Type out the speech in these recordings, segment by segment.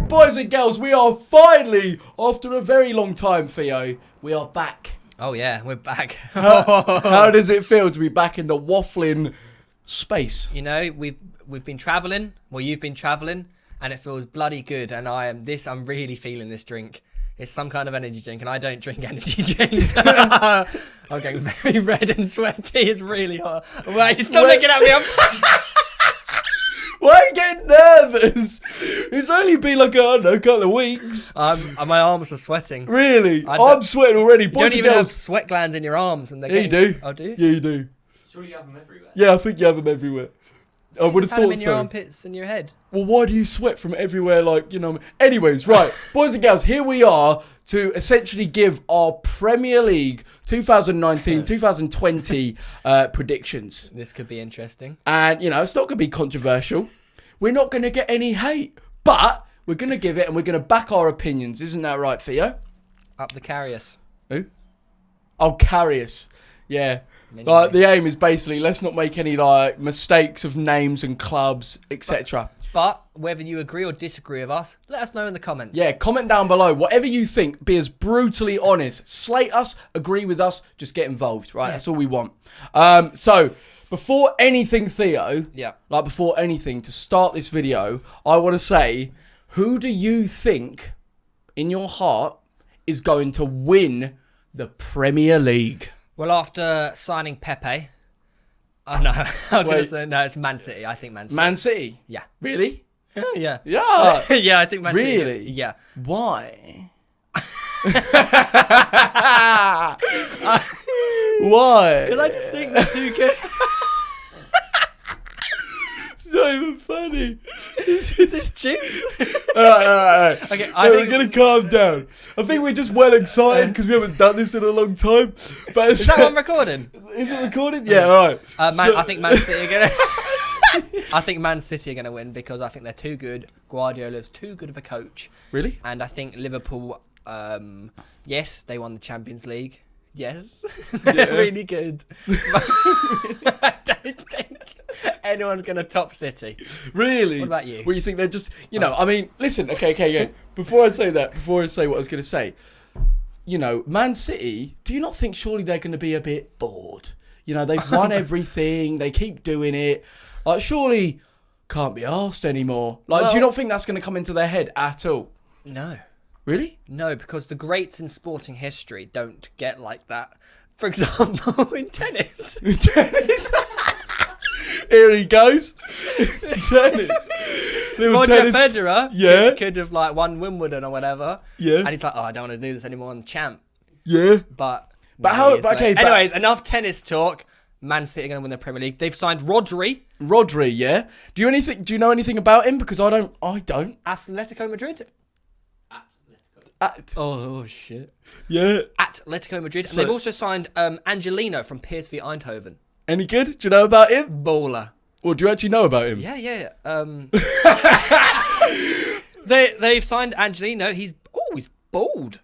Boys and girls, we are finally, after a very long time, Theo, we are back. Oh yeah, we're back. How does it feel to be back in the Wafflin space? You know, we've been travelling. Well, you've been travelling, and it feels bloody good. And I'm really feeling this drink. It's some kind of energy drink, and I don't drink energy drinks. I'm getting very red and sweaty. It's really hot. Wait, stop looking at me. Why are you getting nervous? It's only been like, I don't know, a couple of weeks. My arms are sweating. Really? I'm sweating already. You Boys don't even have sweat glands in your arms. And you do. Oh, do you? Yeah, you do. Sure you have them everywhere? Yeah, I think you have them everywhere. I would have thought so. Them in your armpits and your head. Well, why do you sweat from everywhere, like, you know? Anyways, right. Boys and girls, here we are to essentially give our Premier League 2019-2020 predictions. This could be interesting. And, you know, it's not going to be controversial. We're not going to get any hate. But we're going to give it and we're going to back our opinions. Isn't that right, Theo? Up the Carrius. Who? Oh, Carrius. Yeah. Like, the aim is basically, let's not make any, like, mistakes of names and clubs, etc. But whether you agree or disagree with us, let us know in the comments. Yeah, comment down below. Whatever you think, be as brutally honest. Slate us, agree with us, just get involved, right? Yeah. That's all we want. So, before anything, Theo, before anything, to start this video, I want to say, who do you think, in your heart, is going to win the Premier League? Well, after signing Pepe... Oh, no. I was going to say, no, it's Man City. I think Man City. Man City? Yeah. Really? Yeah. Yeah. Yeah, I think Man City. Really? Yeah. Why? Why? Because I just think they're too good. It's not even funny. Is this juice? All right. Okay, We're going to calm down. I think we're just well excited because we haven't done this in a long time. But is that one recording? Is it recorded? Yeah, all right. I think Man City are going to... I think Man City are going to win because I think they're too good. Guardiola's too good of a coach. Really? And I think Liverpool, yes, they won the Champions League. Yes. They're really good. I don't think anyone's going to top City. Really? What about you? Well, you think they're just, you know, I mean, listen, okay. Before I say what I was going to say, you know, Man City, do you not think surely they're going to be a bit bored? You know, they've won everything. They keep doing it. Like, surely can't be asked anymore. Like, do you not think that's going to come into their head at all? No. Really? No, because the greats in sporting history don't get like that. For example, in tennis. In tennis? Here he goes. Tennis. Roger Federer could have like won Wimbledon or whatever. Yeah. And he's like, I don't want to do this anymore. I'm the champ. Yeah. But how? Okay. Anyways, enough tennis talk. Man City are going to win the Premier League. They've signed Rodri. Rodri, yeah. Do you know anything about him? Because I don't. Atletico Madrid. Oh shit. Yeah. Atletico Madrid. And they've also signed Angelino from PSV Eindhoven. Any good? Do you know about him? Baller. Or do you actually know about him? Yeah. They've signed Angelino. He's bald.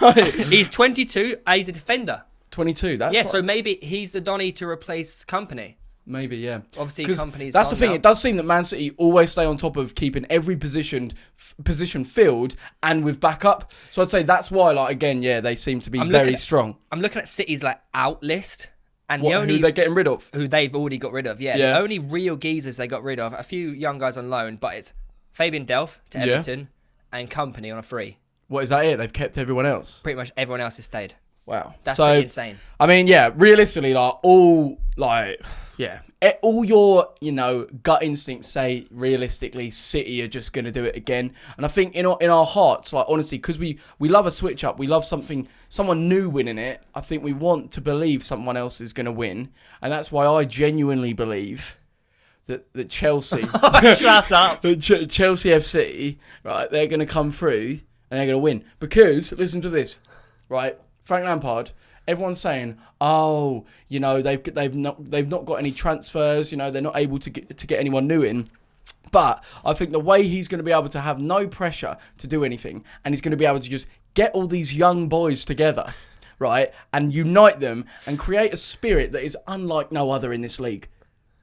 Right. He's 22. He's a defender. 22. So maybe he's the Donny to replace Company. Maybe, yeah. Obviously, Company's that's the thing. Now. It does seem that Man City always stay on top of keeping every position filled and with backup. So I'd say that's why, like, again, yeah, they seem to be very strong. I'm looking at City's like out list, and who they're getting rid of, who they've already got rid of. Yeah, the only real geezers they got rid of, a few young guys on loan, but it's Fabian Delph to Everton and Company on a free. What is that? It? They've kept everyone else. Pretty much everyone else has stayed. Wow, that's pretty insane. I mean, yeah, realistically, all your, you know, gut instincts say realistically City are just going to do it again. And I think in our hearts, like, honestly, because we love a switch up, we love someone new winning it. I think we want to believe someone else is going to win, and that's why I genuinely believe that Chelsea, shut up, Chelsea FC, right, they're going to come through and they're going to win because listen to this, right. Frank Lampard, everyone's saying, oh, you know, they've not got any transfers, you know, they're not able to get anyone new in. But I think the way he's going to be able to have no pressure to do anything, and he's going to be able to just get all these young boys together, right, and unite them and create a spirit that is unlike no other in this league.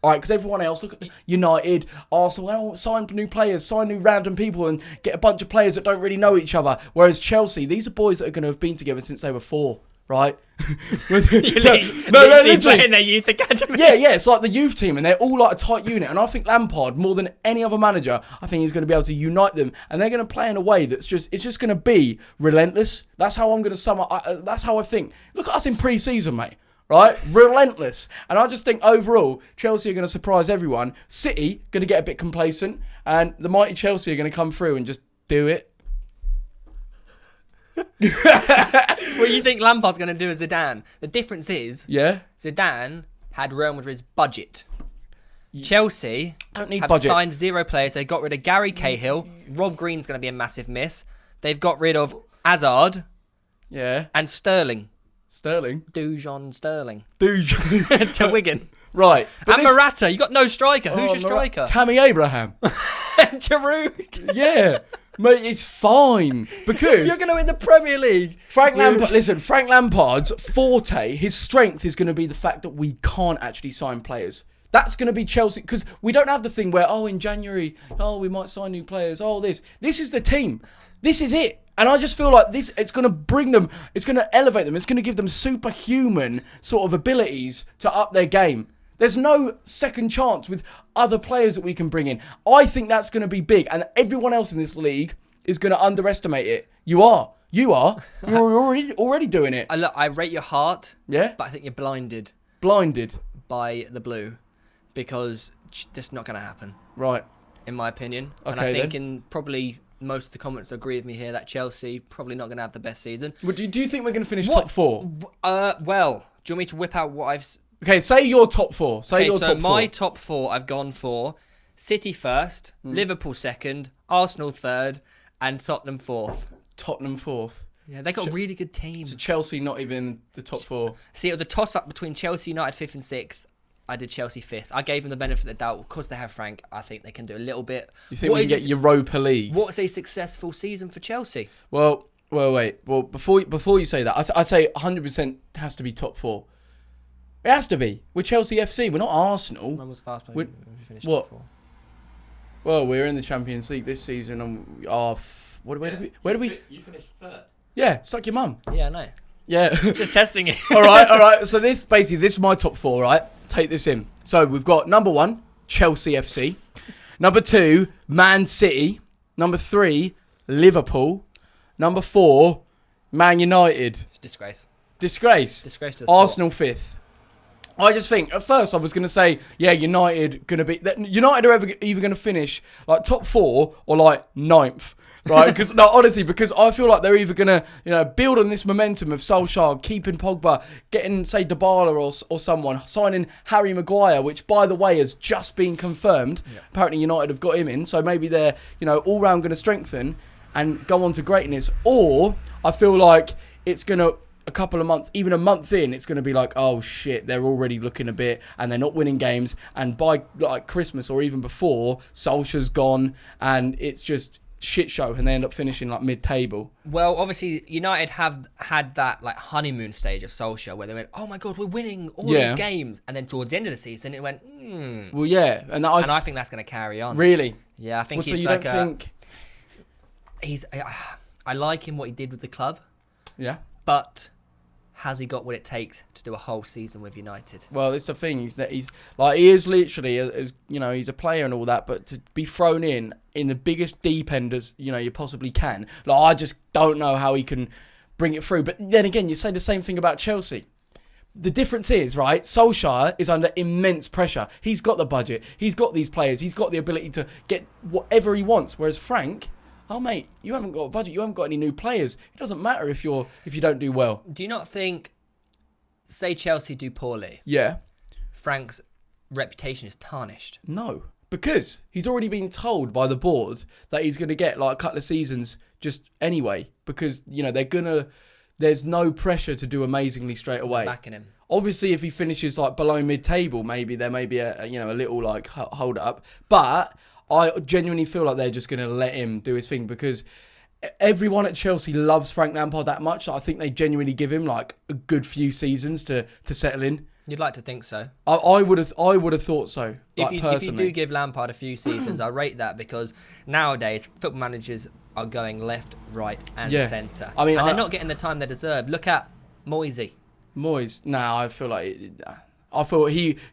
All right, because everyone else, look at United, Arsenal, they all sign new players, sign new random people and get a bunch of players that don't really know each other. Whereas Chelsea, these are boys that are going to have been together since they were 4, right? literally playing their youth academy. Yeah, it's like the youth team and they're all like a tight unit. And I think Lampard, more than any other manager, I think he's going to be able to unite them. And they're going to play in a way it's just going to be relentless. That's how I'm going to sum up. That's how I think. Look at us in pre-season, mate. Right? Relentless. And I just think overall, Chelsea are going to surprise everyone. City going to get a bit complacent. And the mighty Chelsea are going to come through and just do it. What you think Lampard's going to do as Zidane? The difference is, Zidane had Real Madrid's budget. Chelsea don't need have budget. signed 0 players. They got rid of Gary Cahill. Rob Green's going to be a massive miss. They've got rid of Hazard. Yeah. And Sterling. Sterling? Sterling. Dujon. To Wigan. Right. And Morata. You got no striker. Who's your striker? Tammy Abraham. Giroud. Yeah. Mate, it's fine. Because you're going to win the Premier League. Frank Lampard's forte, his strength is going to be the fact that we can't actually sign players. That's going to be Chelsea, because we don't have the thing where, in January, we might sign new players. This is the team. This is it. And I just feel like it's going to bring them, it's going to elevate them, it's going to give them superhuman sort of abilities to up their game. There's no second chance with other players that we can bring in. I think that's going to be big, and everyone else in this league is going to underestimate it. You are. You're already doing it. I rate your heart, yeah, but I think you're blinded. Blinded by the blue, because that's not going to happen. Right. In my opinion. Okay, and I think in probably most of the comments agree with me here that Chelsea probably not going to have the best season. Well, do you think we're going to finish top 4? Well, do you want me to whip out what I've... Okay, say your top 4. My top 4, I've gone for City first, Liverpool second, Arsenal third, and Tottenham fourth. Tottenham fourth. Yeah, they got a really good team. So Chelsea not even the top 4. See, it was a toss-up between Chelsea United 5th and 6th. I did Chelsea 5th. I gave them the benefit of the doubt. Because they have Frank, I think they can do a little bit. You think we can get Europa League? What's a successful season for Chelsea? Well, wait. Well, before you say that, I'd say 100% has to be top 4. It has to be. We're Chelsea FC. We're not Arsenal. When was the last time we finished what? top 4? Well, we're in the Champions League this season, and where did we? You finished 3rd. Yeah, suck your mum. Yeah, I know. Yeah. Just testing it. all right. So this is my top 4, right? Take this in. So we've got number 1, Chelsea FC. Number 2, Man City. Number 3, Liverpool. Number 4, Man United. It's disgrace. Disgrace To the sport. Arsenal 5th. I just think, at first I was going to say, United United are either going to finish like top 4 or like 9th. Right, honestly, because I feel like they're either gonna, build on this momentum of Solskjaer, keeping Pogba, getting say Dybala or someone, signing Harry Maguire, which by the way has just been confirmed. Yeah. Apparently United have got him in, so maybe they're all round going to strengthen and go on to greatness. Or I feel like it's gonna a couple of months, even a month in, it's gonna be like, oh shit, they're already looking a bit and they're not winning games, and by like Christmas or even before, Solskjaer's gone and it's just shit show, and they end up finishing like mid-table. Well, obviously United have had that like honeymoon stage of Solskjaer where they went, oh my god, we're winning all these games, and then towards the end of the season it went, Well, yeah, and I think that's going to carry on. Really? Yeah, I think so he's you like don't think I like him what he did with the club. Yeah. But has he got what it takes to do a whole season with United? Well, it's the thing. He is literally, as he's a player and all that. But to be thrown in the biggest deep end as you possibly can, I just don't know how he can bring it through. But then again, you say the same thing about Chelsea. The difference is, right, Solskjaer is under immense pressure. He's got the budget. He's got these players. He's got the ability to get whatever he wants. Whereas Frank, oh mate, you haven't got a budget. You haven't got any new players. It doesn't matter if you don't do well. Do you not think, say Chelsea do poorly? Yeah. Frank's reputation is tarnished. No, because he's already been told by the board that he's going to get like a couple of seasons just anyway. Because there's no pressure to do amazingly straight away. Backing him. Obviously, if he finishes like below mid-table, maybe there may be a little like hold up. But I genuinely feel like they're just going to let him do his thing, because everyone at Chelsea loves Frank Lampard that much. I think they genuinely give him like a good few seasons to settle in. You'd like to think so. I would have thought so. If Like, you do give Lampard a few seasons, I rate that, because nowadays football managers are going left, right, and centre. I mean, and they're not getting the time they deserve. Look at Moisey. Moyes. No, I feel like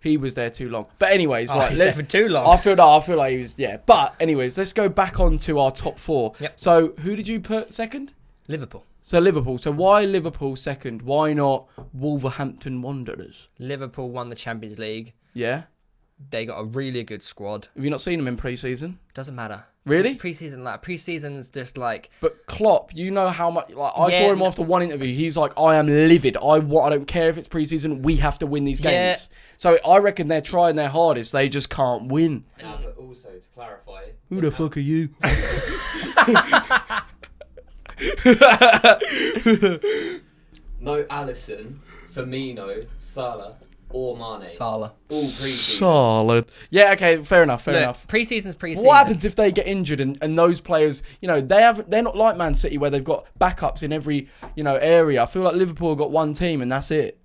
he was there too long. But anyways, right, He's there for too long. I feel like he was. Yeah. But anyways, let's go back on to our top 4. Yep. So who did you put second? Liverpool. So Liverpool. So why Liverpool second? Why not Wolverhampton Wanderers? Liverpool won the Champions League. Yeah. They got a really good squad. Have you not seen them in pre-season? Doesn't matter. Really? Pre-season's just like. But Klopp, you know how much. Like I saw him after one interview. He's like, I am livid. I don't care if it's pre-season. We have to win these games. So I reckon they're trying their hardest. They just can't win. But also to clarify, Who the fuck are you? no Alisson, Firmino, Salah, or Mane. Salah. All pre-season. Solid. Yeah, okay, fair enough. Pre-season's pre-season. What happens if they get injured and those players, they're not like Man City where they've got backups in every, area. I feel like Liverpool have got one team and that's it.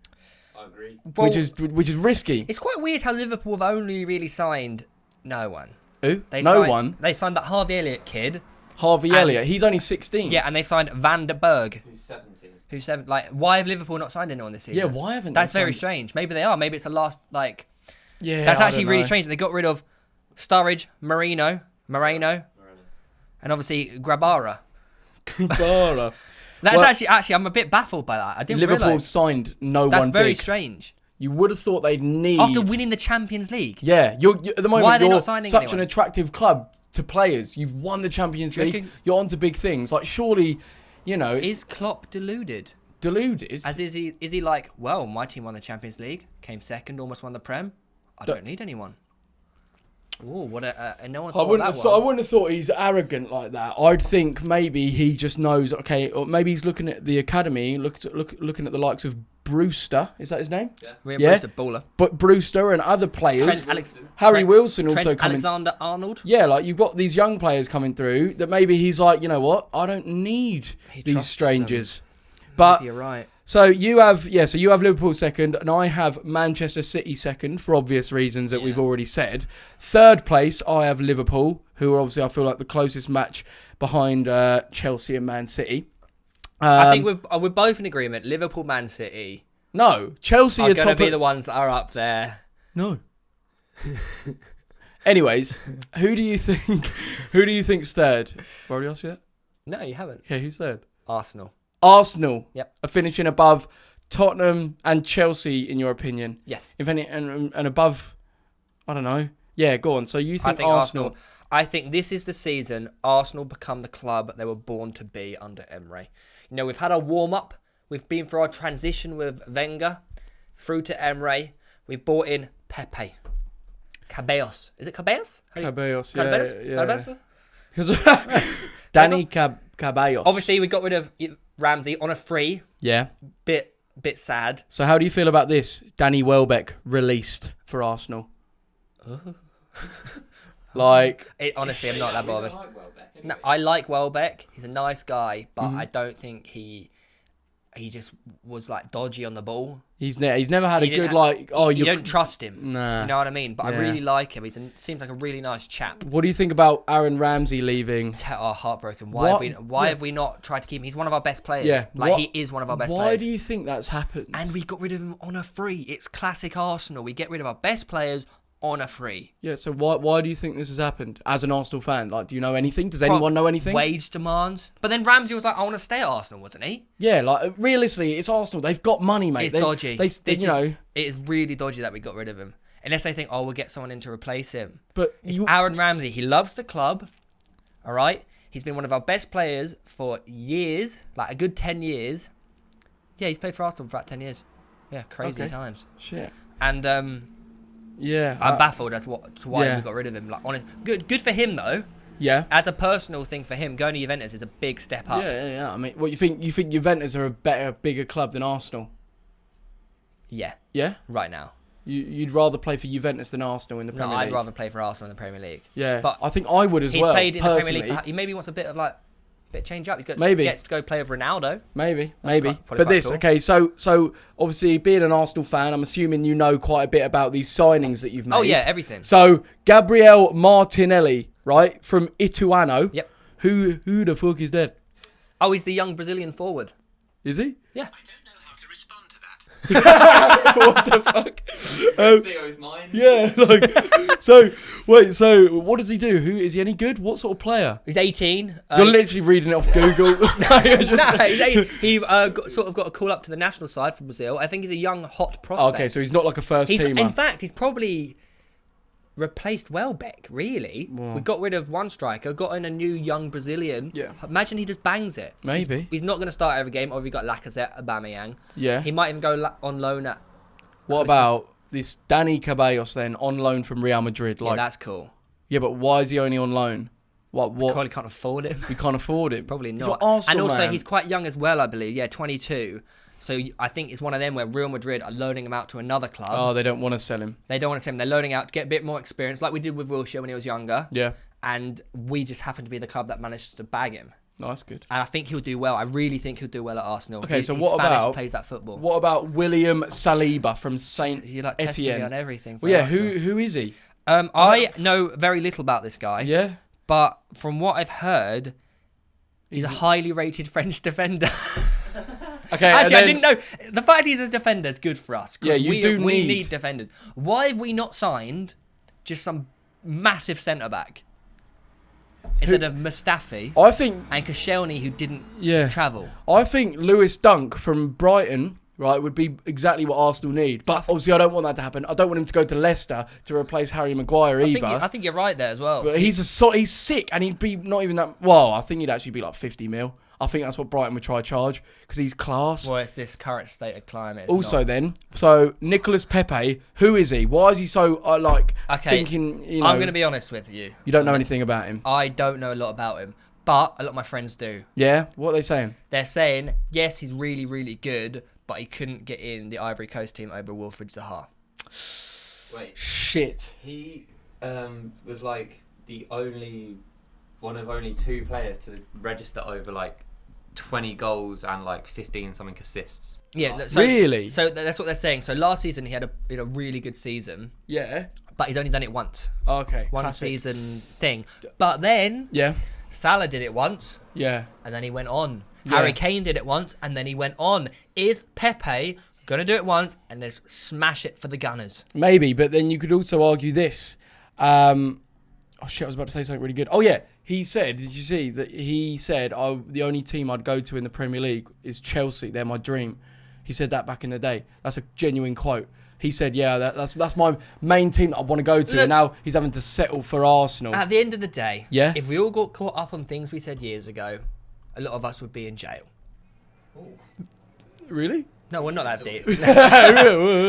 I agree. Well, which is risky. It's quite weird how Liverpool have only really signed no one. Who? They one. They signed that Harvey Elliott kid. Harvey Elliott. He's only 16. Yeah, and they've signed Van der Berg. Who's 17? Who's 7? Like, why have Liverpool not signed anyone this season? Yeah, why haven't That's they very signed- strange. Maybe they are. Maybe it's a last, like... Yeah, That's I actually don't really know. strange. They got rid of Sturridge, Moreno, and obviously Grabara. Kubara. That's Well- actually, I'm a bit baffled by that. I didn't Liverpool realise. signed no That's one very big. strange. You would have thought they'd need... After winning the Champions League. Yeah, you're at the moment Why are they you're not signing such anyone? an attractive club to players. You've won the Champions Do you League. reckon- You're on to big things. Like surely, it's Is Klopp deluded? deluded. As is he like, well, my team won the Champions League, came second, almost won the Prem. I don't need anyone. Ooh, what a no one I thought wouldn't that have one. thought. I wouldn't have thought he's arrogant like that. I'd think maybe he just knows. Okay, or maybe he's looking at the academy, looking at the likes of Brewster. Is that his name? We're Yeah. Brewster baller. But Brewster and other players. Harry Trent- Wilson also Trent coming. Alexander Arnold. Yeah, like you've got these young players coming through that maybe he's like, you know what? I don't need He these trusts strangers. But You're right. so you have Liverpool second, and I have Manchester City second for obvious reasons that we've already said. Third place, I have Liverpool, who are obviously I feel like the closest match behind Chelsea and Man City. I think we're both in agreement. Liverpool, Man City No, Chelsea are are going to top. be the ones that are up there. No. Anyways, who do you think's third? I've already asked you that. No, you haven't. Okay, who's third? Arsenal. Arsenal. Yep. Are finishing above Tottenham and Chelsea, in your opinion. Yes. If any, and above, I don't know. Yeah, go on. So you I think, think Arsenal? I think this is the season Arsenal become the club they were born to be under Emery. We've had our warm-up. We've been through our transition with Wenger through to Emery. We've bought in Pepe. Cabellos. Is it Cabellos? Cabellos, Cabellos? Because Danny Cabellos. Obviously, we got rid of Ramsey on a free. Yeah. Bit sad. So how do you feel about this? Danny Welbeck released for Arsenal. Honestly, I'm not that bothered. Like Welbeck, anyway. No, I like Welbeck. He's a nice guy, but I don't think he just was like dodgy on the ball. He's never had a He didn't good You don't trust him. Nah. You know what I mean? But I Yeah. really like him. Seems like a really nice chap. What do you think about Aaron Ramsey leaving? Heartbroken. What? Why have we not tried to keep him? He's one of our best players. Yeah. He is one of our best Why players. do you think that's happened? And we got rid of him on a free. It's classic Arsenal. We get rid of our best players on a free. Yeah, so why do you think this has happened? As an Arsenal fan, like, do you know anything? Does anyone know anything? Wage demands. But then Ramsey was like, I want to stay at Arsenal, wasn't he? Yeah, like, realistically, it's Arsenal. They've got money, mate. It's dodgy. It is really dodgy that we got rid of him. Unless they think, we'll get someone in to replace him. But Aaron Ramsey, he loves the club. All right? He's been one of our best players for years, like a good 10 years. Yeah, he's played for Arsenal for about 10 years. Yeah, crazy times. Shit. And Yeah. I'm baffled as to why Yeah. we got rid of him. Like, honest, good for him though. Yeah. As a personal thing for him, going to Juventus is a big step up. Yeah. I mean, what you think Juventus are a bigger club than Arsenal? Yeah, Yeah. right now. You'd rather play for Juventus than Arsenal in the No, Premier League? I'd rather play for Arsenal in the Premier League. Yeah. But I think I would as he's well. played in the personally. Premier League. He maybe wants a bit of like Bit change up. Maybe. Gets to go play with Ronaldo. Maybe. probably But quite this, cool. okay, so obviously being an Arsenal fan, I'm assuming you know quite a bit about these signings that you've made. Oh yeah, everything. So Gabriel Martinelli, right, from Ituano. Yep. Who the fuck is that? Oh, he's the young Brazilian forward. Is he? Yeah. I don't know how to respond to that. What the fuck? Theo's mine. Yeah, like, so what does he do? Who is he any good? What sort of player? He's 18. You're literally reading it off Google. No, you're just- No, he sort of got a call up to the national side for Brazil. I think he's a young, hot prospect. Okay, so he's not like a first teamer. In fact, he's probably replaced Welbeck, really. We got rid of one striker, got in a new young Brazilian. Yeah. Imagine he just bangs it. Maybe. He's not going to start every game, or we got Lacazette, Aubameyang. Yeah. He might even go on loan at... What about this Danny Ceballos then, on loan from Real Madrid? Yeah, that's cool. Yeah, but why is he only on loan? What? Probably can't afford him. We can't afford it. Probably He's not. an Arsenal And also, man. he's quite young as well, I believe. Yeah, 22. So I think it's one of them where Real Madrid are loaning him out to another club. Oh, they don't want to sell him. They don't want to send him. They're loaning out to get a bit more experience, like we did with Wilshere when he was younger. Yeah. And we just happened to be the club that managed to bag him. No, that's good. And I think he'll do well. I really think he'll do well at Arsenal. Okay, He's so what Spanish, about... plays that football. What about William Saliba from Saint You like testing me on Etienne? everything. For Well, yeah, Arsenal. who is he? I know very little about this guy. Yeah. But from what I've heard, he's a highly rated French defender. Okay, Actually, I and didn't know. The fact he's a defender is good for us. 'Cause Yeah, you do we need- need defenders. Why have we not signed just some massive centre back instead of Mustafi I think, and Koscielny, who didn't yeah, travel? I think Lewis Dunk from Brighton, right, would be exactly what Arsenal need. But obviously, I don't want that to happen. I don't want him to go to Leicester to replace Harry Maguire either. I think you're right there as well. But he's sick, and he'd be not even that. Well, I think he'd actually be like 50 mil. I think that's what Brighton would try charge because he's class. Well, it's this current state of climate. It's Also, not. then, so Nicolas Pepe, who is he? Why is he so thinking? You know, I'm going to be honest with you. you don't know anything about him. I don't know a lot about him, but a lot of my friends do. Yeah, what are they saying? They're saying, yes, he's really, really good, but he couldn't get in the Ivory Coast team over Wilfried Zaha. Wait, Shit. he was like one of only two players to register over like 20 goals and like 15 something assists. Yeah, last so, Really? So that's what they're saying. So last season he had a really good season, Yeah. but he's only done it once. Okay. One classic. season thing. But then Yeah. Salah did it once, Yeah. and then he went on. Yeah. Harry Kane did it once, and then he went on. Is Pepe gonna do it once and then smash it for the Gunners? Maybe, but then you could also argue this. Oh shit, I was about to say something really good. Oh yeah, he said, did you see that he said, the only team I'd go to in the Premier League is Chelsea, they're my dream. He said that back in the day. That's a genuine quote. He said, yeah, that's my main team that I want to go to. Look, and now he's having to settle for Arsenal. At the end of the day, Yeah? if we all got caught up on things we said years ago, a lot of us would be in jail. Really? No, we're not that deep.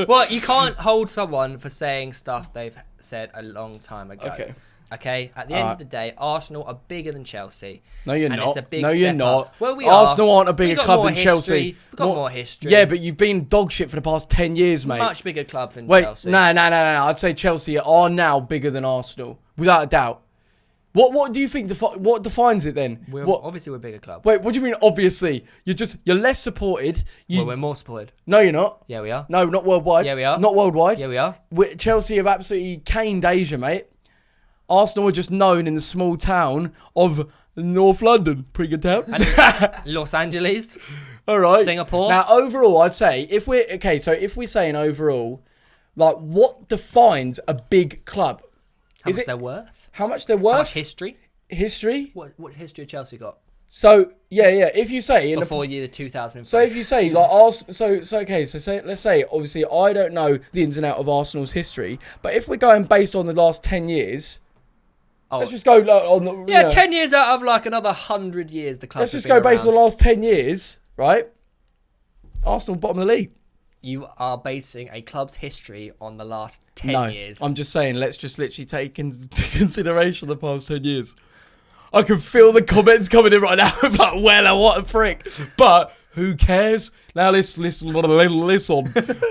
Well, you can't hold someone for saying stuff they've said a long time ago. Okay. Okay? At the end of the day, Arsenal are bigger than Chelsea. No, you're and not. It's a big No, you're step not. up. Well, we Arsenal are. aren't a bigger We've got club more than Chelsea. history. We've got more history. Yeah, but you've been dog shit for the past 10 years, mate. Much bigger club than Wait, Chelsea. no. I'd say Chelsea are now bigger than Arsenal, without a doubt. What do you think? What defines it then? Obviously, we're a bigger club. Wait, what do you mean? Obviously, you're less supported. Well, we're more supported. No, you're not. Yeah, we are. No, not worldwide. Yeah, we are. Not worldwide. Yeah, we are. Chelsea have absolutely caned Asia, mate. Arsenal are just known in the small town of North London. Pretty good town. Los Angeles. All right. Singapore. Now, overall, I'd say if we're saying overall, like what defines a big club? How much they're worth? How much they're worth? How much history? History. What history of Chelsea got? So yeah. If you say Before year 2003. so if you say like Arsenal, let's say obviously I don't know the ins and out of Arsenal's history, but if we're going based on the last 10 years, let's just go like, on the 10 years out of like another 100 years the club. let's just go based on the last 10 years, right? Arsenal bottom of the league. You are basing a club's history on the last 10 years. I'm just saying, let's just literally take into consideration the past 10 years. I can feel the comments coming in right now. Like, well, what a prick. But Who cares? Now listen.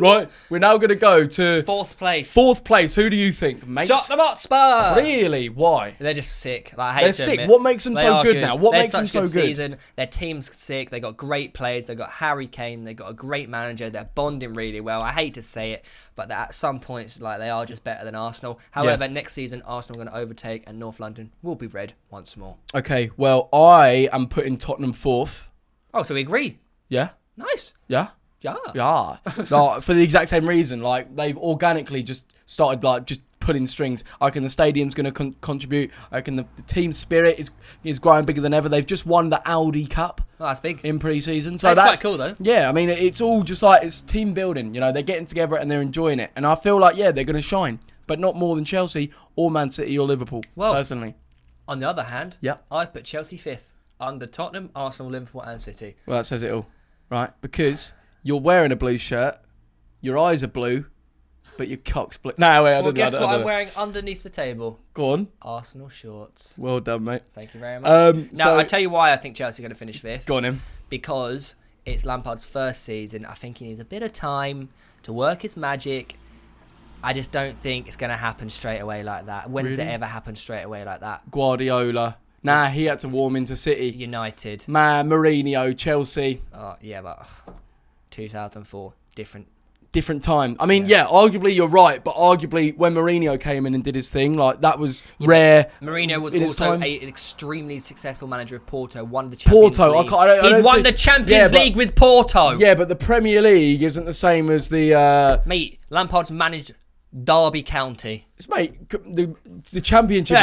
Right, we're now going to go to Fourth place. fourth place. Who do you think, mate? Tottenham Hotspur. Really? Why? They're just sick. Like, I hate They're to sick. admit. What makes them They so are good now? What They're makes them such so good? Season. Their team's sick. They got great players. They got Harry Kane. They got a great manager. They're bonding really well. I hate to say it, but at some points, like, they are just better than Arsenal. However, next season, Arsenal are going to overtake, and North London will be red once more. Okay, well, I am putting Tottenham fourth. Oh, so we agree. Yeah? Nice. Yeah? Yeah. Yeah. No, for the exact same reason. Like, they've organically just started, like, just pulling strings. I reckon the stadium's going to contribute. I reckon the team spirit is growing bigger than ever. They've just won the Audi Cup. Oh, that's big. In pre-season. So That's quite cool, though. Yeah, I mean, it's all just like, it's team building. You know, they're getting together and they're enjoying it. And I feel like, yeah, they're going to shine. But not more than Chelsea or Man City or Liverpool, personally. On the other hand, Yeah. I've put Chelsea fifth under Tottenham, Arsenal, Liverpool, and City. Well, that says it all, right? Because you're wearing a blue shirt, your eyes are blue, but your cock's blue. No, wait, I Well, don't know. guess what I'm wearing underneath the table? Go on. Arsenal shorts. Well done, mate. Thank you very much. Now, so- I'll tell you why I think Chelsea are going to finish fifth. Go on, him. Because it's Lampard's first season. I think he needs a bit of time to work his magic. I just don't think it's going to happen straight away like that. When does it Really? ever happen straight away like that? Guardiola. Nah, he had to warm into City. United. Man, Mourinho, Chelsea. Oh, yeah, but 2004, different. Different time. I mean, yeah, arguably you're right, but arguably when Mourinho came in and did his thing, like, that was rare. Mourinho was in his also time. an extremely successful manager of Porto, won the Champions Porto, League. I He won think- the Champions yeah, but- League with Porto. Yeah, but the Premier League isn't the same as the... Mate, Lampard's managed Derby County. the championship.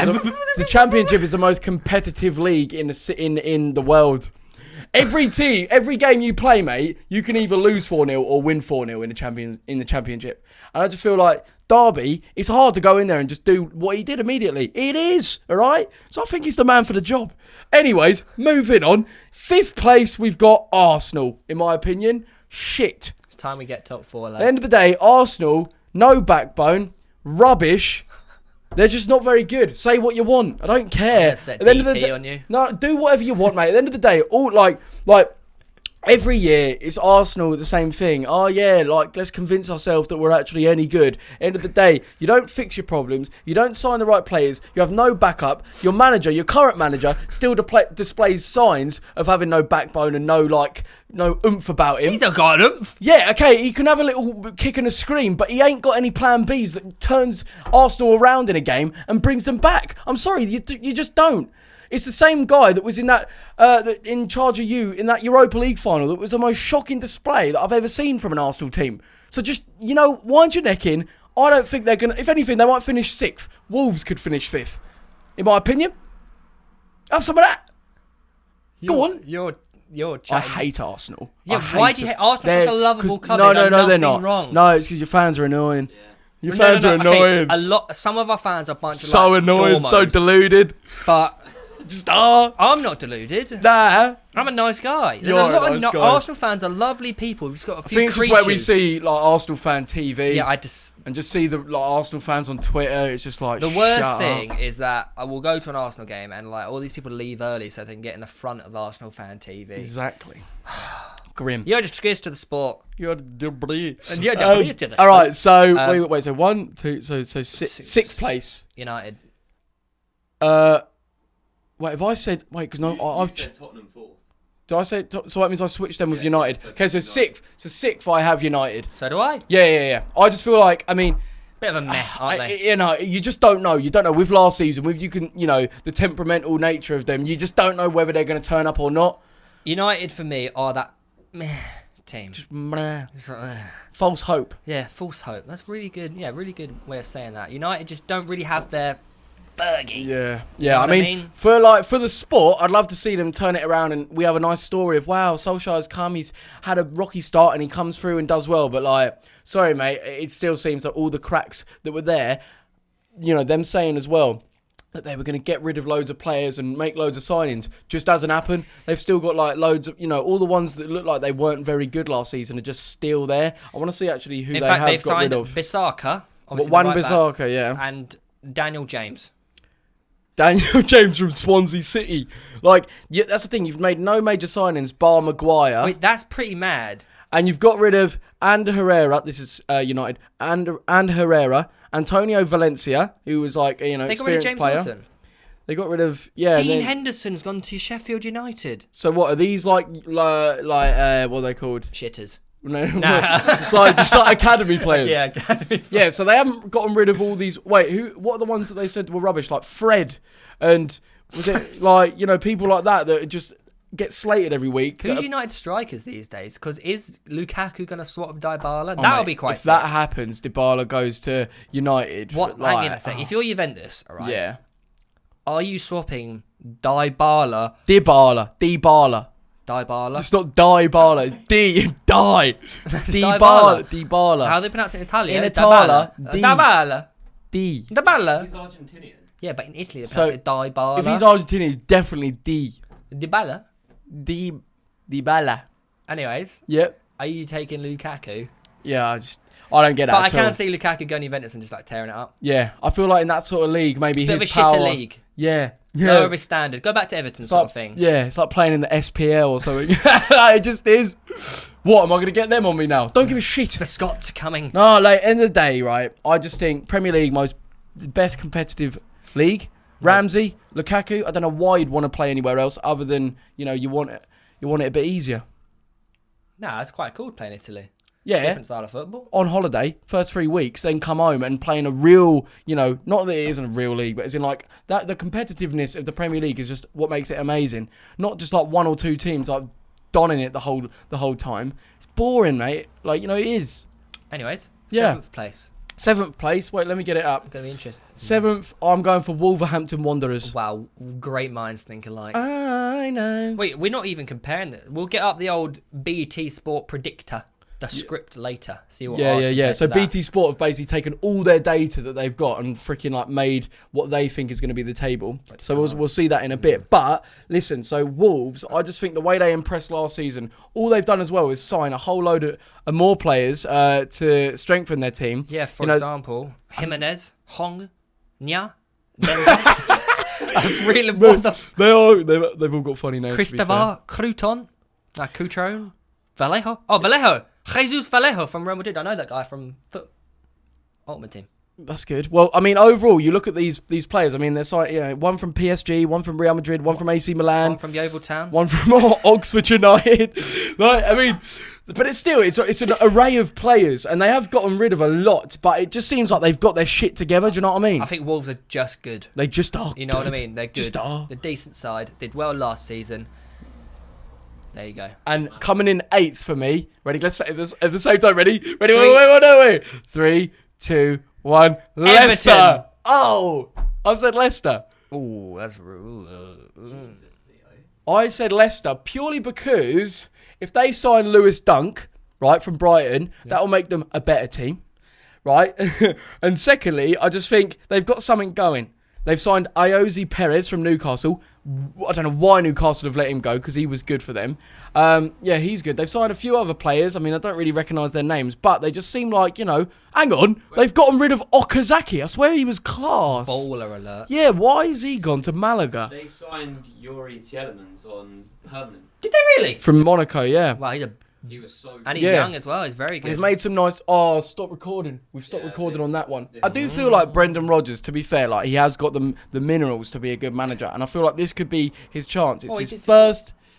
The championship is the most competitive league in the world. Every team, every game you play, mate, you can either lose 4-0 or win 4-0 in the championship. And I just feel like Derby, it's hard to go in there and just do what he did immediately. It is, all right? So I think he's the man for the job. Anyways, moving on. Fifth place, we've got Arsenal, in my opinion. Shit. It's time we get top four, At lad. the end of the day, Arsenal, no backbone, rubbish. They're just not very good. Say what you want. I don't care. Let's set At the end of the DT on you. No, do whatever you want, mate. At the end of the day, all like every year it's Arsenal the same thing. Oh yeah, like let's convince ourselves that we're actually any good. End of the day, you don't fix your problems. You don't sign the right players. You have no backup. Your manager, your current manager, still displays signs of having no backbone and no oomph about him. He's a got oomph. Yeah, okay, he can have a little kick and a scream, but he ain't got any plan Bs that turns Arsenal around in a game and brings them back. I'm sorry, you just don't. It's the same guy that was in that in charge of you in that Europa League final that was the most shocking display that I've ever seen from an Arsenal team. So just, wind your neck in. I don't think they're going to... If anything, they might finish 6th. Wolves could finish 5th. In my opinion. Have some of that. Go on. You're I chatting. hate Arsenal. Yeah, I why do you hate Arsenal? Such a lovable club. No, They've done they're nothing not. wrong. No, it's because your fans are annoying. Your No, fans are okay, annoying. Some of our fans are a bunch of So like annoying, so dormos, deluded. but Just are. I'm not deluded. Nah. I'm a nice guy. There's You're a lot a of nice guy. Arsenal fans are lovely people. We've just got a I few think it's creatures. just where we see like Arsenal fan TV. Yeah, and just see the Arsenal fans on Twitter. It's just like the worst shut thing up. is that I will go to an Arsenal game and like all these people leave early so they can get in the front of Arsenal fan TV. Exactly. Grim. You're just disgrace to the sport. You're debris. And you're debris to the All right, so wait. So Sixth. sixth place. United. Wait, if I said because I've said Tottenham 4. did I say so that means I switched them with United. Okay, so sixth I have United. So do I. Yeah. I just feel like Bit of a meh, aren't they? you just don't know. You don't know with last season with the temperamental nature of them. You just don't know whether they're going to turn up or not. United for me are that meh team. False hope. Yeah, false hope. That's really good. Yeah, really good way of saying that. United just don't really have their Fergie. Yeah. You know I what mean, for the sport, I'd love to see them turn it around and we have a nice story of wow, Solskjaer's come, he's had a rocky start and he comes through and does well. But like, sorry, mate, it still seems that all the cracks that were there, them saying as well that they were going to get rid of loads of players and make loads of signings just hasn't happened. They've still got like loads of, all the ones that look like they weren't very good last season are just still there. I want to see actually who In they fact, have they've got signed rid of. Bissaka. obviously Wan the right back, Bissaka, yeah. and Daniel James. Daniel James from Swansea City. Like, yeah, that's the thing. You've made no major signings bar Maguire. Wait, that's pretty mad. And you've got rid of Ander Herrera. This is United. And Herrera. Antonio Valencia, who was like, They got rid of experienced James player. Wilson. They got rid of, yeah. Dean Henderson's gone to Sheffield United. So what, are these like what are they called? Shitters. No, just like academy players. Yeah, academy. Yeah, so they haven't gotten rid of all these. Wait, what are the ones that they said were rubbish? Like Fred, and was it like people like that just get slated every week? Who's United strikers these days? Because is Lukaku going to swap with Dybala? Oh, That'll mate, be quite if sick. that happens, Dybala goes to United. What? Like, Hang on a sec. If you're Juventus, all right, yeah, are you swapping Dybala? Dybala. It's not Dybala. It's die. Dybala. How do they pronounce it in Italian? In Italian, Dybala. Dybala. He's Argentinian. Yeah, but in Italy they pronounce it Dybala. If he's Argentinian, it's definitely Dybala. Dybala. Anyways, Yep. are you taking Lukaku? Yeah, I don't get that But I at all. can't see Lukaku going to Juventus and just like tearing it up. Yeah, I feel like in that sort of league, maybe Bit his of a power. shitter league. Yeah. Lower his standard. Go back to Everton It's sort like, of thing. Yeah, it's like playing in the SPL or something. It just is. What, am I going to get them on me now? Don't give a shit. The Scots are coming. No, like, end of the day, right, I just think Premier League, the best competitive league. Ramsey, Lukaku, I don't know why you'd want to play anywhere else other than, you want it a bit easier. Nah, it's quite cool playing Italy. Yeah. Different style of football. On holiday, first 3 weeks, then come home and play in a real, not that it isn't a real league, but it's in like that. The competitiveness of the Premier League is just what makes it amazing. Not just like one or two teams like donning it the whole time. It's boring, mate. Like it is. Anyways, Yeah. 7th place. 7th place. Wait, let me get it up. It's going to be interesting. 7th. I'm going for Wolverhampton Wanderers. Wow, great minds think alike. I know. Wait, we're not even comparing that. We'll get up the old BT Sport predictor. The script later. See what ours Yeah. compares So to that. BT Sport have basically taken all their data that they've got and freaking like made what they think is going to be the table. So we'll see that in a bit. But listen, so Wolves, I just think the way they impressed last season, all they've done as well is sign a whole load of more players to strengthen their team. Yeah, for example, Jimenez, Hong, Nya, That's really what the They've all got funny names. Christopher Crouton, Coutron, Vallejo. Oh, Vallejo. Jesus Vallejo from Real Madrid. I know that guy from Ultimate Team. That's good. Well, I mean, overall, you look at these players. I mean, they're one from PSG, one from Real Madrid, one from AC Milan, One from Yeovil Town. one from Oxford United. Like, I mean, but it's an array of players, and they have gotten rid of a lot. But it just seems like they've got their shit together. Do you know what I mean? I think Wolves are just good. They just are. You know what I mean? They're good. Just are. The decent side. Did well last season. There you go. And coming in 8th for me. Ready? Let's say this at the same time. Ready? Wait. 3, 2, 1. Leicester. Oh, I've said Leicester. Ooh, that's I said Leicester purely because if they sign Lewis Dunk, right, from Brighton, that will make them a better team, right? And secondly, I just think they've got something going. They've signed Iosi Perez from Newcastle. I don't know why Newcastle have let him go because he was good for them. Yeah, he's good. They've signed a few other players. I mean, I don't really recognise their names, but they just seem like, hang on. They've gotten rid of Okazaki. I swear he was class. Bowler alert. Yeah, why has he gone to Malaga? They signed Yuri Tielemans on permanent. Did they really? From Monaco, yeah. Wow, He was so good. and he's Yeah. young as well. He's very good. They've made some nice... Oh, stop recording. We've stopped recording on that one. I do feel like Brendan Rodgers, to be fair, like he has got the minerals to be a good manager. And I feel like this could be his chance. It's his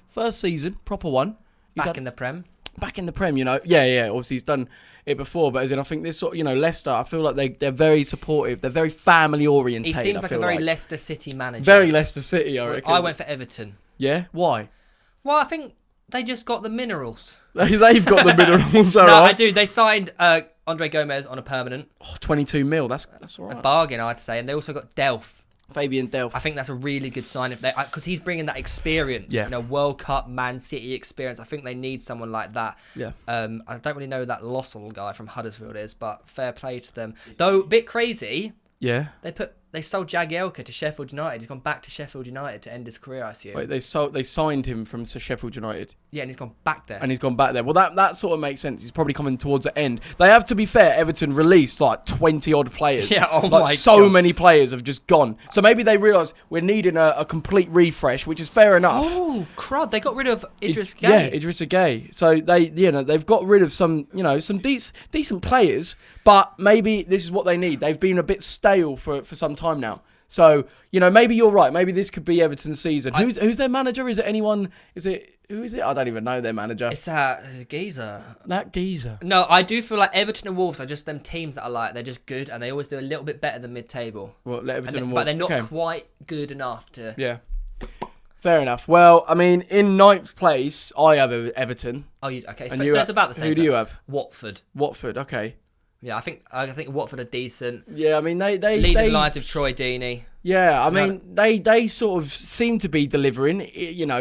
first season, proper one. He's Back in the Prem. back in the Prem, Yeah, obviously he's done it before. But as in, I think this sort of, Leicester, I feel like they're very supportive. They're very family-orientated. He seems like a very Leicester City manager. Very Leicester City, I reckon. I went for Everton. Yeah? Why? Well, I think they just got the minerals. They've got the minerals, all No, right. I do. They signed Andre Gomez on a permanent. Oh, 22 mil, that's all A right. bargain, I'd say. And they also got Delph. Fabian Delph. I think that's a really good sign if they, because he's bringing that experience, Yeah. World Cup, Man City experience. I think they need someone like that. Yeah. I don't really know who that Lossell guy from Huddersfield is, but fair play to them. Though a bit crazy, Yeah. they put They sold Jagielka to Sheffield United. He's gone back to Sheffield United to end his career, I assume. Wait, they signed him from Sheffield United. Yeah, and he's gone back there. And he's gone back there. Well, that sort of makes sense. He's probably coming towards the end. They have, to be fair, Everton released like 20 odd players. Yeah, oh like my so God. many players have just gone. So maybe they realise we're needing a complete refresh, which is fair enough. Oh, crud. They got rid of Idris Gueye. Yeah, Idris Gueye. So they've got rid of some decent players, but maybe this is what they need. They've been a bit stale for some time now. So, maybe you're right. Maybe this could be Everton's season. Who's their manager? Is it anyone? Who is it? I don't even know their manager. It's that geezer. That geezer. No, I do feel like Everton and Wolves are just them teams that are like, they're just good and they always do a little bit better than mid-table. Well, Everton and Wolves. But they're not Okay. quite good enough to... Yeah. Fair enough. Well, I mean, in 9th place, I have Everton. Oh, okay. And So you it's about the same. Who do you have? Watford. Watford. Okay. Yeah, I think Watford are decent. Yeah, I mean they Leading the lines with Troy Deeney. Yeah, I mean they sort of seem to be delivering,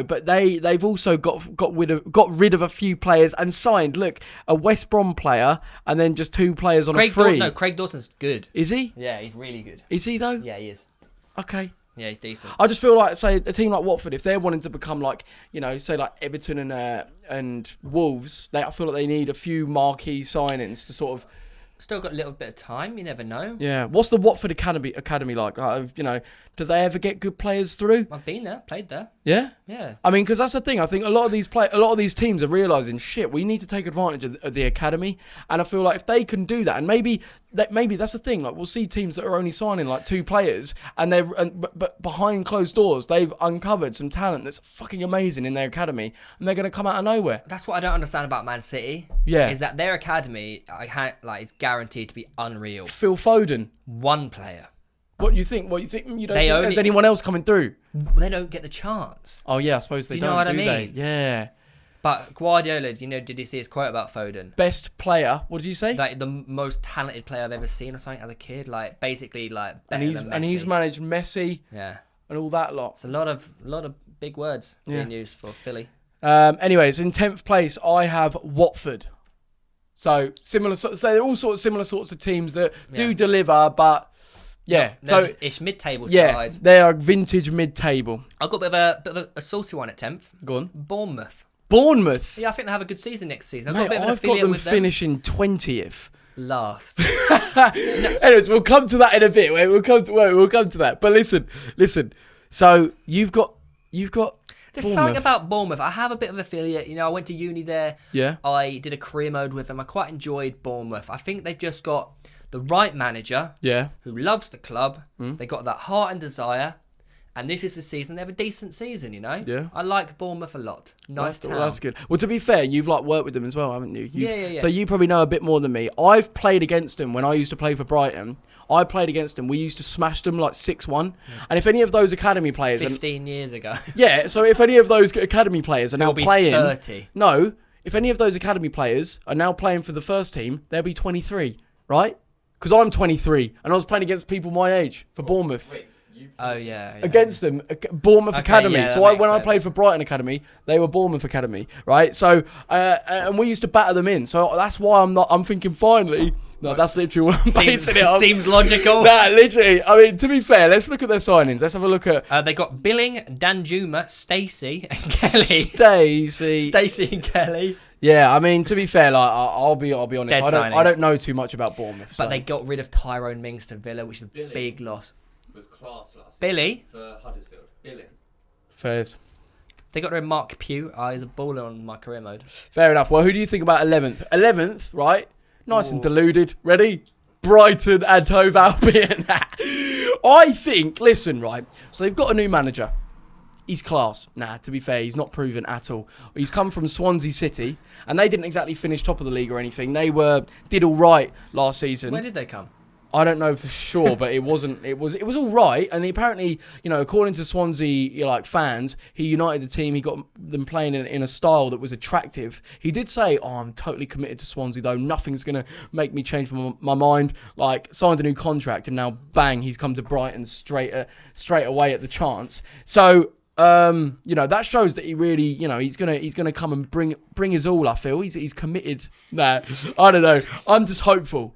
but they've also got rid of a few players and signed. Look, a West Brom player and then just 2 players on a free. Craig Dawson's good. Is he? Yeah, he's really good. Is he though? Yeah, he is. Okay. Yeah, he's decent. I just feel like, say, a team like Watford, if they're wanting to become like, say like Everton and Wolves, I feel like they need a few marquee signings to sort of. Still got a little bit of time. You never know. Yeah. What's the Watford academy like? Do they ever get good players through? I've been there, played there. Yeah. Yeah. I mean, because that's the thing. I think a lot of these teams are realising, shit, we need to take advantage of the academy. And I feel like if they can do that, and maybe that's the thing. Like, we'll see teams that are only signing like 2 players, but behind closed doors, they've uncovered some talent that's fucking amazing in their academy, and they're going to come out of nowhere. That's what I don't understand about Man City. Yeah. Is that their academy is guaranteed to be unreal. Phil Foden. One player. What you think? You don't think They there's anyone else coming through? They don't get the chance. Oh yeah, I suppose they Do you don't. know what I do they? mean? Yeah. But Guardiola, did you see his quote about Foden? Best player. What did you say? Like the most talented player I've ever seen or something as a kid. Like basically better than Messi. And he's managed Messi. Yeah. And all that lot. It's a lot of big words being used for Philly. Anyways, in 10th place, I have Watford. So they're all similar sorts of teams that do deliver, but yeah. They're just ish mid-table yeah, sides. they are vintage mid-table. I've got a bit of a saucy one at 10th. Go on. Bournemouth. Bournemouth. Yeah, I think they have a good season next season. Mate, I've got them finishing 20th. Last. Anyways, we'll come to that in a bit. We'll come to that. But listen. So you've got. There's something about Bournemouth. I have a bit of affiliate. I went to uni there. Yeah. I did a career mode with them. I quite enjoyed Bournemouth. I think they've just got the right manager. Yeah. Who loves the club. They got that heart and desire. And this is the season. They have a decent season, Yeah. I like Bournemouth a lot. Nice town. Well, that's good. Well, to be fair, you've worked with them as well, haven't you? Yeah. So you probably know a bit more than me. I've played against them when I used to play for Brighton. I played against them. We used to smash them like 6-1. And if any of those academy players... 15 years ago. Yeah, so if any of those academy players are now playing... 30. No, if any of those academy players are now playing for the first team, they'll be 23, right? Because I'm 23, and I was playing against people my age for Bournemouth. Wait, Oh, yeah. Against them, Bournemouth Academy. Yeah, so when I played for Brighton Academy, they were Bournemouth Academy, right? So, and we used to batter them in. So that's why I'm thinking finally... No, that's literally what I'm basing it on. Seems logical. Nah, literally. I mean, to be fair, let's look at their signings. Let's have a look at... They got Billing, Danjuma, Stacey and Kelly. Stacey and Kelly. Yeah, I mean, to be fair, like I'll be honest. Dead I don't know too much about Bournemouth. But so. they got rid of Tyrone Mings to Villa, which is a big loss. Was class last Billy. for Huddersfield. Billing. Fairs. They got rid of Mark Pugh. He's a baller on my career mode. Fair enough. Well, who do you think about 11th? 11th, right? Nice and deluded. Ready? Brighton and Hove Albion. I think, listen, right? So they've got a new manager. He's class. Nah, to be fair, he's not proven at all. He's come from Swansea City, and they didn't exactly finish top of the league or anything. They did all right last season. Where did they come? I don't know for sure, but it wasn't. It was all right, and apparently, according to Swansea fans, he united the team. He got them playing in a style that was attractive. He did say, "Oh, I'm totally committed to Swansea, though. Nothing's gonna make me change my mind." Like, signed a new contract, and now bang, he's come to Brighton straight away at the chance. So, that shows that he really, he's gonna come and bring his all. I feel he's committed. Nah, I don't know. I'm just hopeful.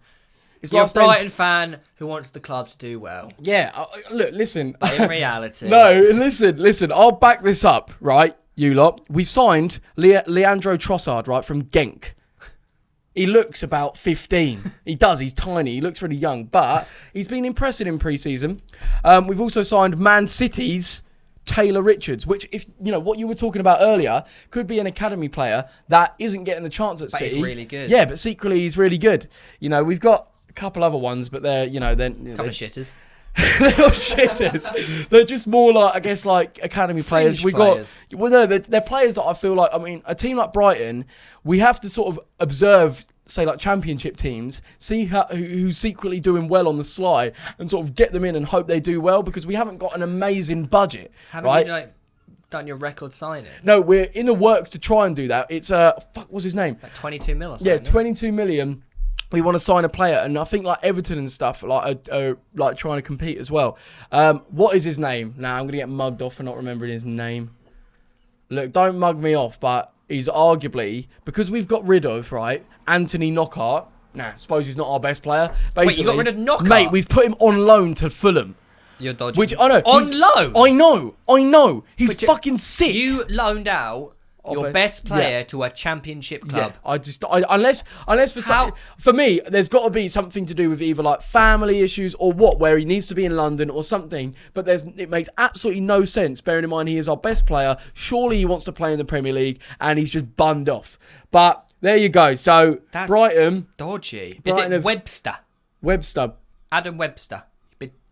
It's You're a like saying- Brighton fan who wants the club to do well. Yeah, look, listen. But in reality... No, listen. I'll back this up, right, you lot. We've signed Leandro Trossard, right, from Genk. He looks about 15. He does. He's tiny. He looks really young, but he's been impressive in pre-season. We've also signed Man City's Taylor Richards, which, if you know what you were talking about earlier, could be an academy player that isn't getting the chance at But City. he's really good. Yeah, but secretly he's really good. You know, we've got a couple other ones, but they're Couple of they're shitters. not shitters. They're just more like, I guess, like academy players. Fringe We got players. well, no, they're players that I feel like. I mean, a team like Brighton, we have to sort of observe, say, like championship teams, see who's secretly doing well on the sly, and sort of get them in and hope they do well, because we haven't got an amazing budget, Haven't right? you done your record signing? No, we're in the works to try and do that. It's what's his name? Like 22 mil or something? Yeah, 22 million. We want to sign a player, and I think like Everton and stuff are like trying to compete as well. What is his name? Now I'm gonna get mugged off for not remembering his name. Look, don't mug me off, but he's arguably, because we've got rid of Anthony Knockaert. Nah, suppose he's not our best player. Basically, Wait, you got rid of Knockaert? Mate, we've put him on loan to Fulham. You're dodging. Which I know. On loan? I know. He's But fucking sick. You loaned out your best player to a championship club. Yeah, unless for me, there's got to be something to do with either like family issues or where he needs to be in London or something. But it makes absolutely no sense, bearing in mind he is our best player. Surely he wants to play in the Premier League, and he's just bunned off. But there you go. So That's Brighton, dodgy. Brighton Is it have- Webster? Webster. Adam Webster.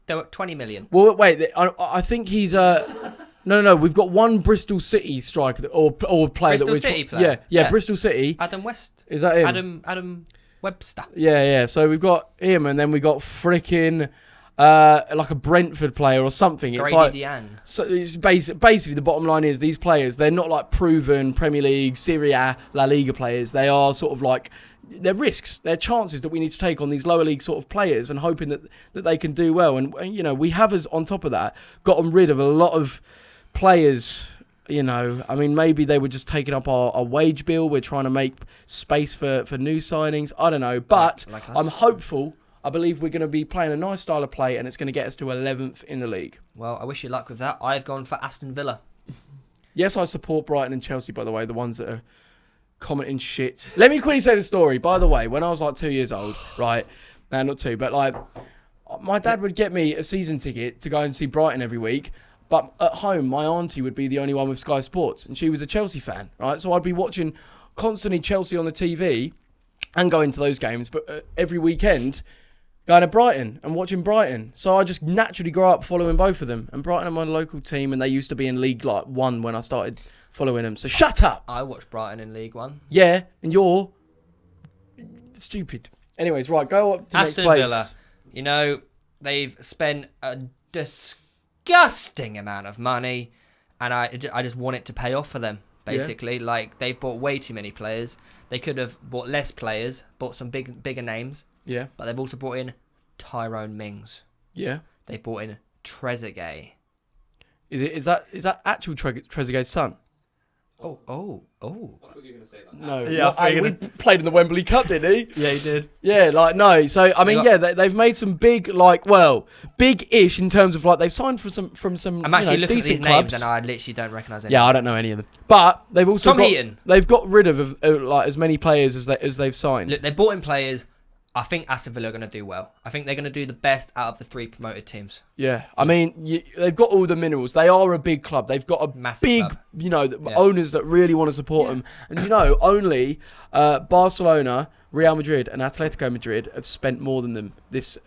They were 20 million. Well, wait. I think he's No. We've got one Bristol City striker or player Bristol that we're City player? Yeah, Yeah. Bristol City. Adam West. Is that him? Adam Webster. Yeah. So we've got him, and then we got freaking like a Brentford player or something. It's Grady like Diagne. so. It's basically the bottom line is these players, they're not like proven Premier League, Serie A, La Liga players. They are sort of like, they're risks, they're chances that we need to take on these lower league sort of players, and hoping that they can do well. And you know, we have, as on top of that, gotten rid of a lot of players. You know, I mean, maybe they were just taking up our wage bill. We're trying to make space for new signings. I don't know, but Like us. I'm hopeful. I believe we're going to be playing a nice style of play, and it's going to get us to 11th in the league. Well, I wish you luck with that. I've gone for Aston Villa. Yes, I support Brighton and Chelsea, by the way, the ones that are commenting shit. Let me quickly say the story. By the way, when I was like 2 years old, right? No, not 2, but like, my dad would get me a season ticket to go and see Brighton every week. But at home, my auntie would be the only one with Sky Sports, and she was a Chelsea fan, right? So I'd be watching constantly Chelsea on the TV and going to those games, but every weekend going to Brighton and watching Brighton. So I just naturally grew up following both of them. And Brighton are my local team, and they used to be in League like 1 when I started following them. So shut up. I watched Brighton in League One. Yeah, and you're stupid. Anyways, right, go up to Aston next place. Villa. You know, they've spent a disgusting amount of money, and I just want it to pay off for them, basically. Yeah. Like, they've bought way too many players. They could have bought less players, bought some bigger names. Yeah. But they've also brought in Tyrone Mings. Yeah. They've brought in Trezeguet. Is that actual Trezeguet's son? Oh. I thought you were going to say that. No. Yeah, we played in the Wembley Cup, didn't he? Yeah, he did. Yeah, like, no. So, I mean, they've made some big, like, well, big-ish in terms of, like, they've signed from some I'm actually looking at decent these clubs. names, and I literally don't recognise any. Yeah, I don't know any of them. But they've also Tom Heaton. They've got rid of like as many players as they've signed. Look, they bought in players. I think Aston Villa are going to do well. I think they're going to do the best out of the 3 promoted teams. Yeah, I mean, they've got all the minerals. They are a big club. They've got a Massive big, club. owners that really want to support them. And only Barcelona, Real Madrid, and Atletico Madrid have spent more than them this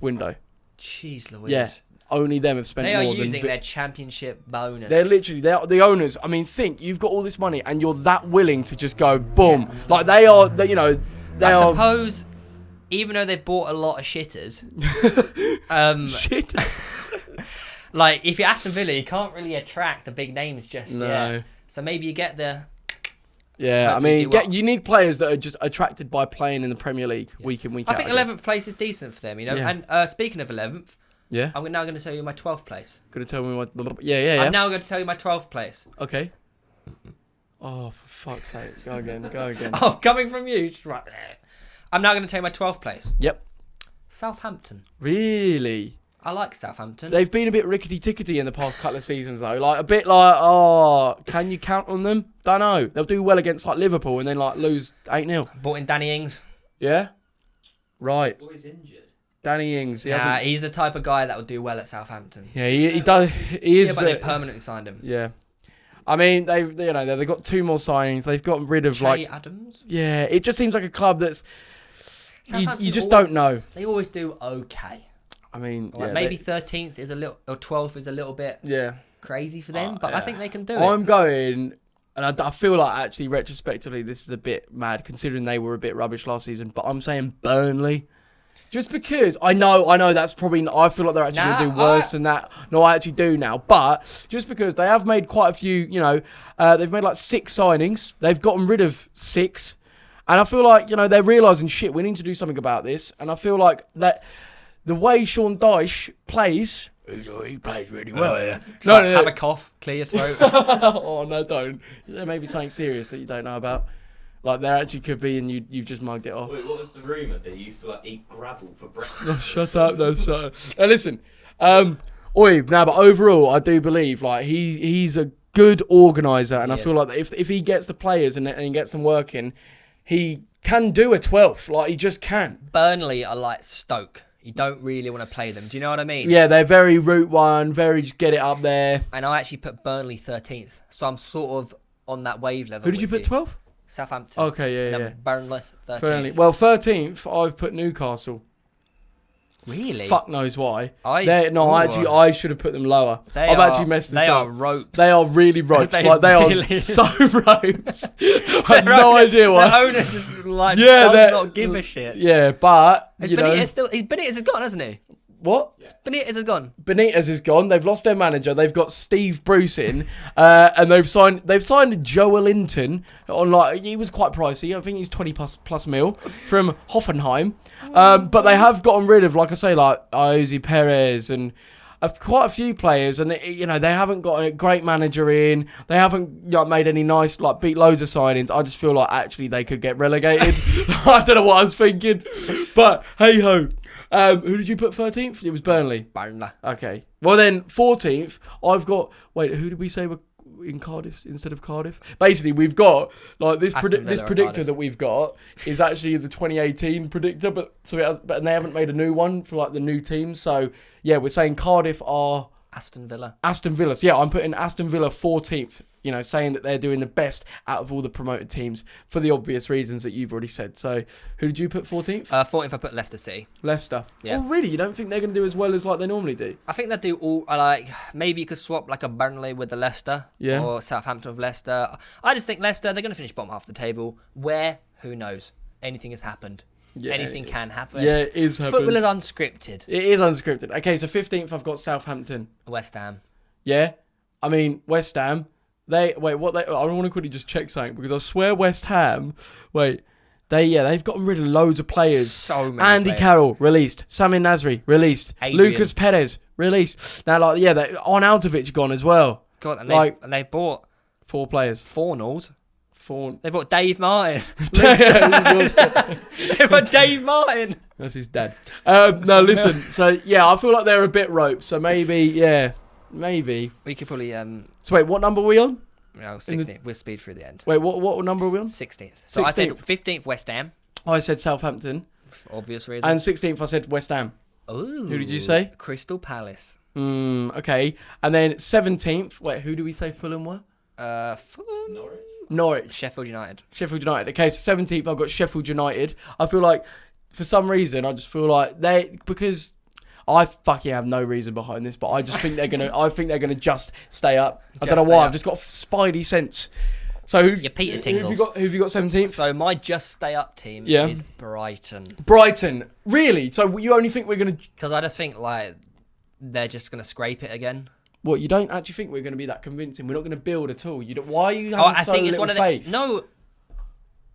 window. Jeez Louise. Yeah, only them have spent They more are than using their championship bonus. They're the owners. I mean, think you've got all this money and you're that willing to just go boom. Like they are. I suppose. Even though they've bought a lot of shitters, shit. like if you're Aston Villa, you can't really attract the big names just No. yet. So maybe you get the. Yeah, I hopefully mean, do well. you need players that are just attracted by playing in the Premier League week in, week out. I think 11th place is decent for them, you know. Yeah. And speaking of 11th, Yeah. I'm now going to tell you my 12th place. Gonna tell me what? Yeah. I'm now going to tell you my 12th place. Okay. Oh, for fuck's sake! Go again. Oh, coming from you, just right there. I'm now going to tell you my 12th place. Yep. Southampton. Really? I like Southampton. They've been a bit rickety-tickety in the past couple of seasons, though. Like, a bit like, oh, can you count on them? Don't know. They'll do well against, like, Liverpool and then, like, lose 8-0. Bought in Danny Ings. Yeah? Right. Always injured. Danny Ings. He's the type of guy that will do well at Southampton. Yeah, he does. He is. Yeah, but they permanently signed him. Yeah. I mean, they've got 2 more signings. They've gotten rid of, Che Adams. Yeah, it just seems like a club that's... You just always, don't know. They always do okay. I mean, Like maybe 13th is a little, or 12th is a little bit crazy for them, but I think they can do it. I'm going, and I feel like actually retrospectively this is a bit mad considering they were a bit rubbish last season, but I'm saying Burnley. Just because I know that's probably, I feel like they're actually going to do worse than that. No, I actually do now. But just because they have made quite a few, they've made like 6 signings. They've gotten rid of 6. And I feel like, they're realising, shit, we need to do something about this. And I feel like that the way Sean Dyche plays, he plays really well. Yeah. No, have a cough, clear your throat. Oh, no, don't. There may be something serious that you don't know about. Like, there actually could be, and you've just mugged it off. Wait, what was the rumour? They used to like eat gravel for breakfast. Oh, shut up, no, sir. Now, listen. But overall, I do believe, like, he's a good organiser, and I feel like that if he gets the players and he gets them working, he can do a 12th. Like, he just can. Burnley are like Stoke. You don't really want to play them. Do you know what I mean? Yeah, they're very Route 1, very just get it up there. And I actually put Burnley 13th, so I'm sort of on that wave level. Who did you put 12th? Southampton. Okay, yeah. Burnley 13th. Burnley. Well, 13th, I've put Newcastle. Really? Fuck knows why. I should have put them lower. They I've are, actually messed this They up. are ropes. They are really ropes. They Like, they really are so ropes. I have no idea why. The owner just does not give a shit. Yeah, but Benitez is gone, hasn't he? What? Yeah. Benitez is gone. Benitez is gone. They've lost their manager. They've got Steve Bruce in, and they've signed Joel Linton on, like, he was quite pricey. I think he's 20 plus mil from Hoffenheim. But they have gotten rid of, like I say, like Jose Perez and quite a few players, and they haven't got a great manager in. They haven't made any nice, beat loads of signings. I just feel like actually they could get relegated. I don't know what I was thinking, but hey ho. Who did you put 13th? It was Burnley. Burnley. Okay. Well then, 14th, I've got... Wait, who did we say were in Cardiff instead of Cardiff? Basically, we've got, like, this predictor that we've got is actually the 2018 predictor, but they haven't made a new one for, like, the new team. So, yeah, we're saying Cardiff are... Aston Villa. So, yeah, I'm putting Aston Villa 14th, saying that they're doing the best out of all the promoted teams for the obvious reasons that you've already said. So, who did you put 14th? 14th, I put Leicester City. Leicester. Yeah. Oh, really? You don't think they're going to do as well as, like, they normally do? I think they do all, maybe you could swap, like, a Burnley with the Leicester. Yeah. Or Southampton with Leicester. I just think Leicester, they're going to finish bottom half of the table. Where? Who knows? Anything has happened. Yeah, anything can happen. Yeah, it is happening. Football is unscripted. It is unscripted. Okay, so 15th, I've got Southampton. West Ham. Yeah, I mean West Ham. I want to quickly just check something because I swear West Ham. They've gotten rid of loads of players. So many. Andy players. Carroll released. Sami Nasri released. Adrian. Lucas Perez released. Now, Arnautovic gone as well. God, and they bought 4 players. Fornals. They bought Dave Martin. They bought Dave Martin. That's his dad. No, listen. So yeah, I feel like they're a bit rope. So maybe. We could probably So wait, what number are we on? No, 16th. We'll speed through the end. Wait, what number are we on? 16th. So 16th. I said 15th West Ham. I said Southampton. For obvious reasons. And 16th I said West Ham. Ooh. Who did you say? Crystal Palace. Okay. And then 17th. Wait, who do we say Fulham were? Fulham. Norwich. Sheffield United. Okay, so 17th I've got Sheffield United. I feel like for some reason I just feel like because I fucking have no reason behind this, but I just think they're gonna just stay up. I don't know why. I've just got a spidey sense. So your Peter Tingles. Who have you got 17th? So my just stay up team is Brighton. Brighton, really? So you only think we're gonna? Because I just think they're just gonna scrape it again. What, you don't actually think we're going to be that convincing? We're not going to build at all. Why are you having so little faith? No,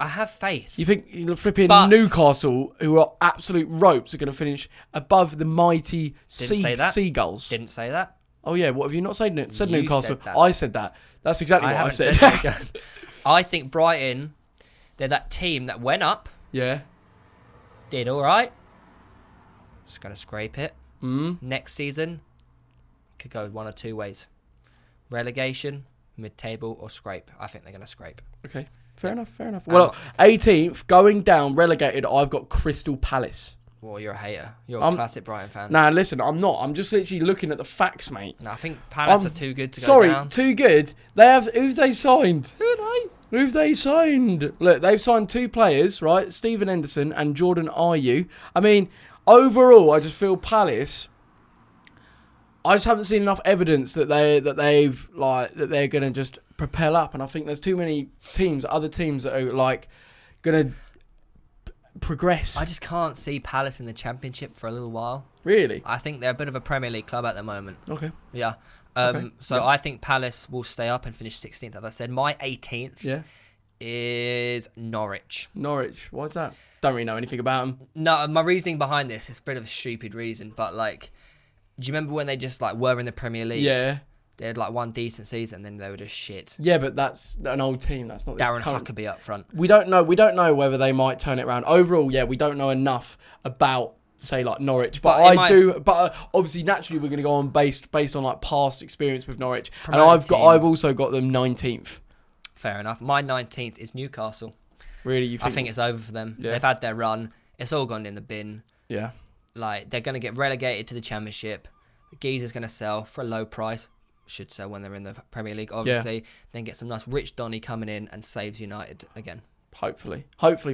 I have faith. You think flipping Newcastle, who are absolute ropes, are going to finish above the mighty Seagulls? Didn't say that. Oh yeah, what have you not said? Said You Newcastle. said that. I said that. That's exactly what I said. I think Brighton, they're that team that went up. Yeah. Did all right. is going to scrape it. Mm. Next season, could go one or two ways. Relegation, mid-table, or scrape. I think they're going to scrape. Okay, fair enough. Well, 18th, going down, relegated, I've got Crystal Palace. Well, you're a hater. You're a classic Brighton fan. Nah, listen, I'm not. I'm just literally looking at the facts, mate. No, I think Palace are too good to go down. Too good? They have... Who've they signed? Who are they? Who've they signed? Look, they've signed 2 players, right? Stephen Henderson and Jordan Ayew. I mean, overall, I just feel Palace... I just haven't seen enough evidence that they're gonna just propel up, and I think there's too many other teams that are like gonna progress. I just can't see Palace in the Championship for a little while. Really? I think they're a bit of a Premier League club at the moment. Okay. Yeah. I think Palace will stay up and finish 16th. As I said, my 18th is Norwich. Norwich. Why's that? Don't really know anything about them. No, my reasoning behind this is a bit of a stupid reason, but like, do you remember when they just like were in the Premier League? Yeah. They had like one decent season, and then they were just shit. Yeah, but that's an old team. That's not this Darren current... Huckabee up front. We don't know whether they might turn it around. Overall, yeah, we don't know enough about, say, like Norwich. But obviously, naturally, we're going to go on based on like past experience with Norwich. And I've also got them 19th. Fair enough. My 19th is Newcastle. Really, you think? I think it's over for them. Yeah. They've had their run. It's all gone in the bin. Yeah. Like, they're going to get relegated to the Championship. The Geezer's going to sell for a low price. Should sell when they're in the Premier League, obviously. Yeah. Then get some nice rich Donny coming in and saves United again. Hopefully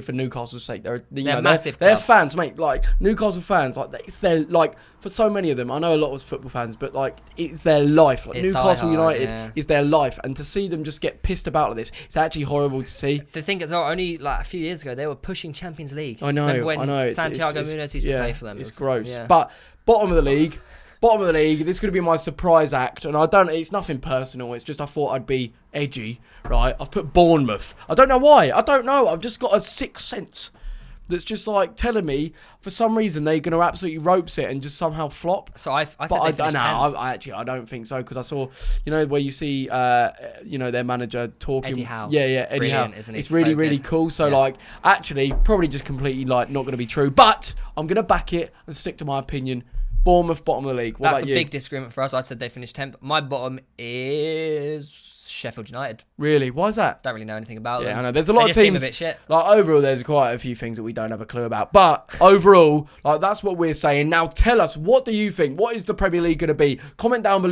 for Newcastle's sake, they're massive. They're fans, mate. Like Newcastle fans, like it's their like for so many of them. I know a lot of football fans, but like it's their life. Like Newcastle United is their life, and to see them just get pissed about like this, it's actually horrible to see. To think as well, only like a few years ago they were pushing Champions League. I know. Santiago Munoz used to play for them. It's gross. Yeah. But bottom of the league. This could be my surprise act, and it's nothing personal, it's just I thought I'd be edgy, right? I've put Bournemouth. I don't know why. I've just got a sixth sense that's just like telling me, for some reason, they're going to absolutely ropes it and just somehow flop. So I said they finished 10th. I don't think so, because I saw, where you see, their manager talking. Eddie Howe. Yeah, Eddie Brilliant, Howe. isn't he? It's really, really cool. So, actually, probably just completely, not going to be true. But I'm going to back it and stick to my opinion. Bournemouth, bottom of the league. That's a big disagreement for us. I said they finished 10th. My bottom is Sheffield United. Really? Why is that? Don't really know anything about them. Yeah, I know. There's a lot of teams. Seem a bit shit. Like, overall, there's quite a few things that we don't have a clue about. But overall, that's what we're saying. Now, tell us, what do you think? What is the Premier League going to be? Comment down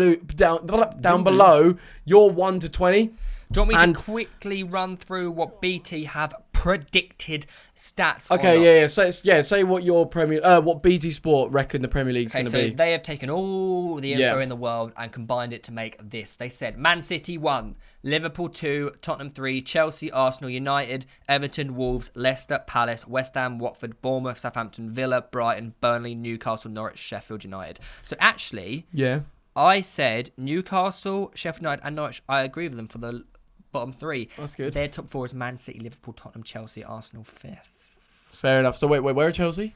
below your 1 to 20. Do you want me to quickly run through what BT have predicted stats? Okay, say what your what BT Sport reckon the Premier League's going to be. They have taken all the info in the world and combined it to make this. They said Man City 1, Liverpool 2, Tottenham 3, Chelsea, Arsenal, United, Everton, Wolves, Leicester, Palace, West Ham, Watford, Bournemouth, Southampton, Villa, Brighton, Burnley, Newcastle, Norwich, Sheffield United. So actually, I said Newcastle, Sheffield United, and Norwich. I agree with them for the bottom 3. That's good. Their top 4 is Man City, Liverpool, Tottenham, Chelsea, Arsenal 5th. Fair enough. So wait, where are Chelsea?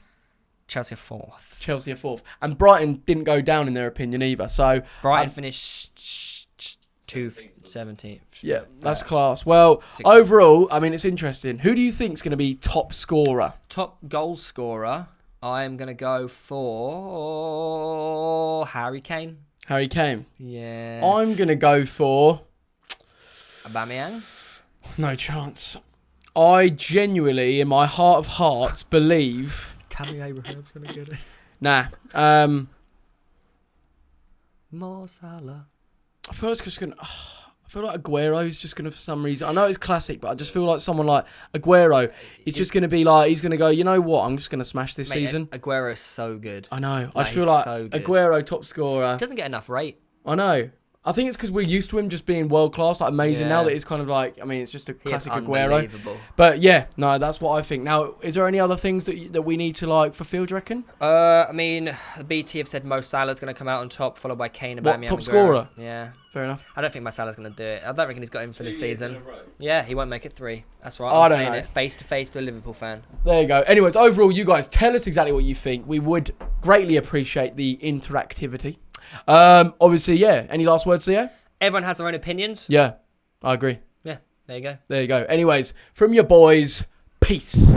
Chelsea are 4th. Chelsea are 4th. And Brighton didn't go down in their opinion either. So Brighton finished 17th. Yeah, that's class. Well, 16th. Overall, I mean, it's interesting. Who do you think is going to be top scorer? Top goal scorer, I'm going to go for Harry Kane. Harry Kane? Yeah. I'm going to go for Aubameyang? No chance. I genuinely, in my heart of hearts, believe Tammy Abraham's going to get it. Nah. Mo Salah. I feel like Aguero's just going to, for some reason, I know it's classic, but I just feel like someone like Aguero is just going to be like, he's going to go, you know what, I'm just going to smash this season. Aguero's so good. I know. I feel like so Aguero, top scorer. He doesn't get enough rate. I know. I think it's because we're used to him just being world class, like amazing. Now that it's kind of like, I mean, it's just a classic Aguero. But yeah, no, that's what I think. Now, is there any other things that we need to like fulfill? Do you reckon? I mean, BT have said Mo Salah's going to come out on top, followed by Kane and Aubameyang. Top scorer? Yeah. Fair enough. I don't think Mo Salah's going to do it. I don't reckon he's got him for this season. Yeah, he won't make it 3. That's right. I'm saying it face to face to a Liverpool fan. There you go. Anyways, overall, you guys tell us exactly what you think. We would greatly appreciate the interactivity. Obviously, yeah. Any last words, Theo? Everyone has their own opinions. Yeah, I agree. Yeah, there you go. There you go. Anyways, from your boys, peace.